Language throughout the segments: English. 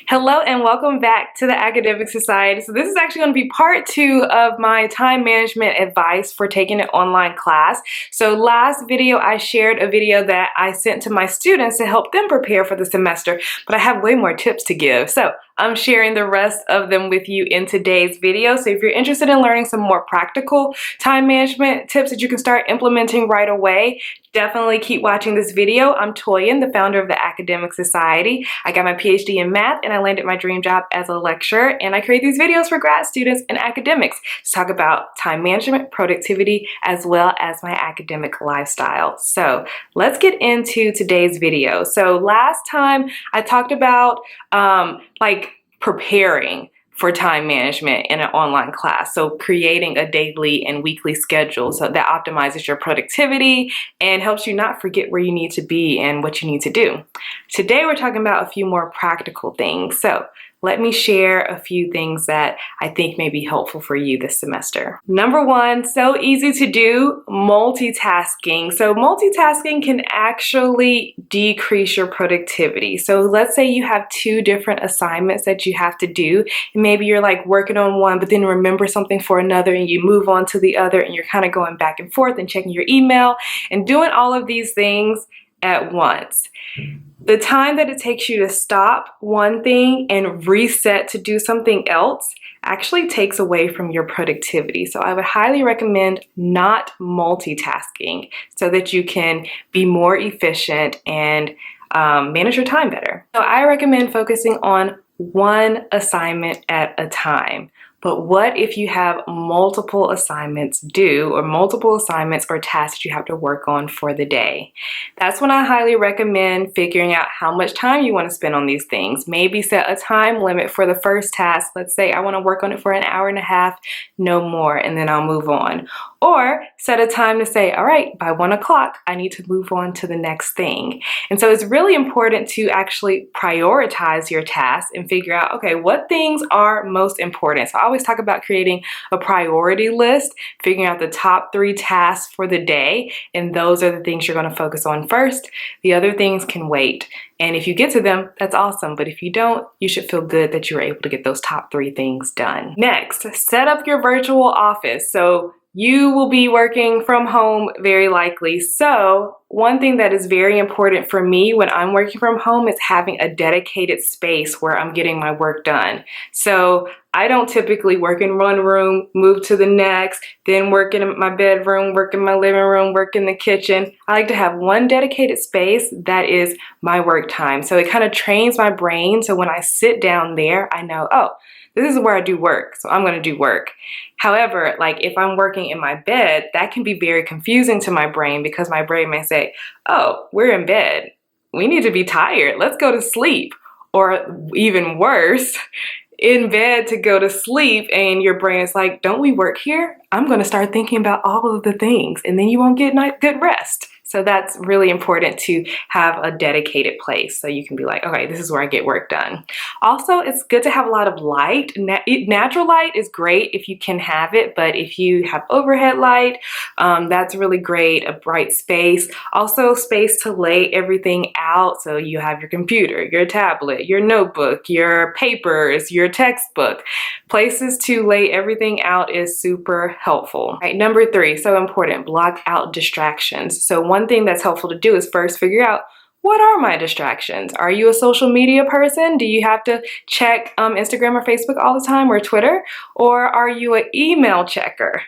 Hello and welcome back to the Academic Society. So this is actually going to be part 2 of my time management advice for taking an online class. So last video I shared a video that I sent to my students to help them prepare for the semester, but I have way more tips to give. So I'm sharing the rest of them with you in today's video. So if you're interested in learning some more practical time management tips that you can start implementing right away, definitely keep watching this video. I'm Toyin, the founder of the Academic Society. I got my PhD in math and I landed my dream job as a lecturer, and I create these videos for grad students and academics to talk about time management, productivity, as well as my academic lifestyle. So let's get into today's video. So last time I talked about preparing for time management in an online class. So creating a daily and weekly schedule so that optimizes your productivity and helps you not forget where you need to be and what you need to do. Today we're talking about a few more practical things. So let me share a few things that I think may be helpful for you this semester. Number one, so easy to do, multitasking. So multitasking can actually decrease your productivity. So let's say you have 2 different assignments that you have to do, and maybe you're like working on one, but then remember something for another, and you move on to the other, and you're kind of going back and forth and checking your email and doing all of these things at once. The time that it takes you to stop one thing and reset to do something else actually takes away from your productivity. So I would highly recommend not multitasking so that you can be more efficient and manage your time better. So I recommend focusing on one assignment at a time. But what if you have multiple assignments due, or multiple assignments or tasks that you have to work on for the day? That's when I highly recommend figuring out how much time you want to spend on these things. Maybe set a time limit for the first task. Let's say I want to work on it for an hour and a half, no more, and then I'll move on. Or set a time to say, all right, by 1 o'clock, I need to move on to the next thing. And so it's really important to actually prioritize your tasks and figure out, okay, what things are most important? So I always talk about creating a priority list, figuring out the top 3 tasks for the day, and those are the things you're going to focus on first. The other things can wait. And if you get to them, that's awesome. But if you don't, you should feel good that you were able to get those top 3 things done. Next, set up your virtual office. So you will be working from home very likely. So one thing that is very important for me when I'm working from home is having a dedicated space where I'm getting my work done. So I don't typically work in one room, move to the next, then work in my bedroom, work in my living room, work in the kitchen. I like to have one dedicated space that is my work time. So it kind of trains my brain. So when I sit down there, I know, oh, this is where I do work, so I'm going to do work. However, like if I'm working in my bed, that can be very confusing to my brain because my brain may say, oh, we're in bed. We need to be tired. Let's go to sleep. Or even worse, in bed to go to sleep and your brain is like, don't we work here? I'm going to start thinking about all of the things and then you won't get good rest. So that's really important to have a dedicated place so you can be like, okay, this is where I get work done. Also, it's good to have a lot of light. Natural light is great if you can have it, but if you have overhead light, that's really great, a bright space. Also, space to lay everything out. So you have your computer, your tablet, your notebook, your papers, your textbook. Places to lay everything out is super helpful. All right, number 3, so important, block out distractions. So one thing that's helpful to do is first figure out, what are my distractions? Are you a social media person? Do you have to check Instagram or Facebook all the time, or Twitter? Or are you an email checker?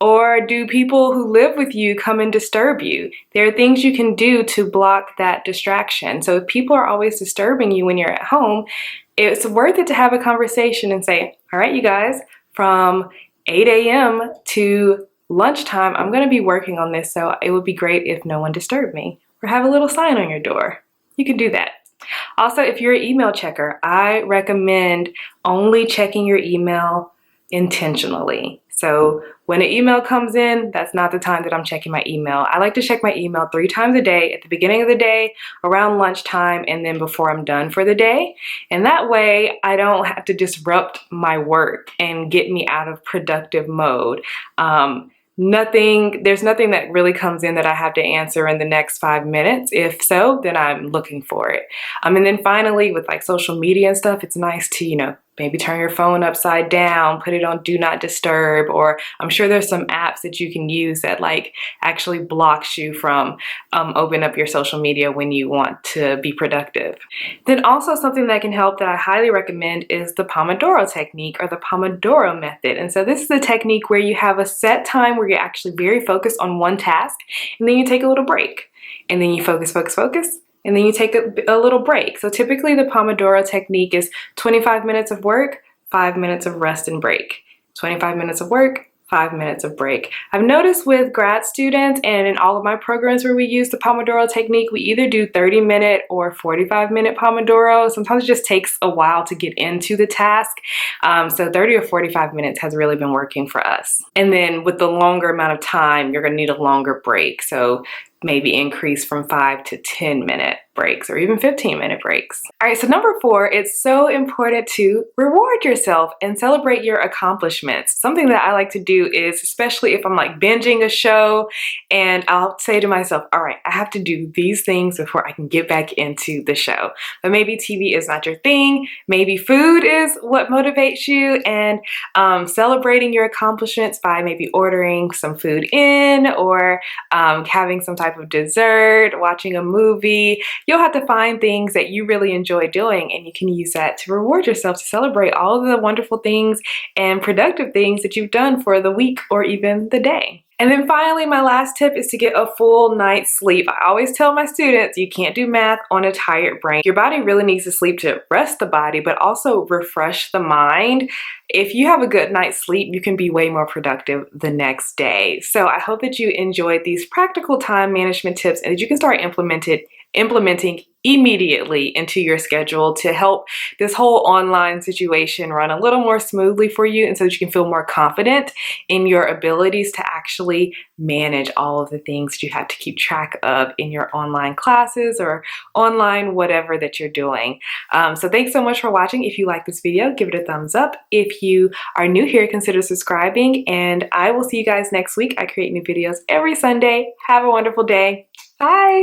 Or do people who live with you come and disturb you? There are things you can do to block that distraction. So if people are always disturbing you when you're at home, it's worth it to have a conversation and say, all right, you guys, from 8 a.m. to lunchtime, I'm going to be working on this, so it would be great if no one disturbed me. Or have a little sign on your door. You can do that. Also, if you're an email checker, I recommend only checking your email intentionally. So when an email comes in, that's not the time that I'm checking my email. I like to check my email 3 times a day, at the beginning of the day, around lunchtime, and then before I'm done for the day. And that way I don't have to disrupt my work and get me out of productive mode. there's nothing that really comes in that I have to answer in the next 5 minutes. If so, then I'm looking for it. And then finally, with like social media and stuff, it's nice to, maybe turn your phone upside down, put it on do not disturb, or I'm sure there's some apps that you can use that like actually blocks you from opening up your social media when you want to be productive. Then also something that can help that I highly recommend is the Pomodoro Technique or the Pomodoro method. And so this is a technique where you have a set time where you're actually very focused on one task, and then you take a little break, and then you focus, and then you take a little break. So typically the Pomodoro Technique is 25 minutes of work, 5 minutes of rest and break. 25 minutes of work, 5 minutes of break. I've noticed with grad students and in all of my programs where we use the Pomodoro Technique, we either do 30-minute or 45-minute Pomodoro. Sometimes it just takes a while to get into the task. So 30 or 45 minutes has really been working for us. And then with the longer amount of time, you're gonna need a longer break. So maybe increase from 5 to 10-minute breaks or even 15-minute breaks. All right, so number 4, it's so important to reward yourself and celebrate your accomplishments. Something that I like to do is, especially if I'm like binging a show, and I'll say to myself, all right, I have to do these things before I can get back into the show. But maybe TV is not your thing, maybe food is what motivates you, and celebrating your accomplishments by maybe ordering some food in or having some type of dessert, watching a movie. You'll have to find things that you really enjoy doing, and you can use that to reward yourself, to celebrate all of the wonderful things and productive things that you've done for the week or even the day. And then finally, my last tip is to get a full night's sleep. I always tell my students, you can't do math on a tired brain. Your body really needs to sleep to rest the body, but also refresh the mind. If you have a good night's sleep, you can be way more productive the next day. So I hope that you enjoyed these practical time management tips and that you can start implementing immediately into your schedule to help this whole online situation run a little more smoothly for you, and so that you can feel more confident in your abilities to actually manage all of the things that you have to keep track of in your online classes or online whatever that you're doing. So thanks so much for watching. If you like this video, give it a thumbs up. If you are new here, consider subscribing, and I will see you guys next week. I create new videos every Sunday. Have a wonderful day. Bye.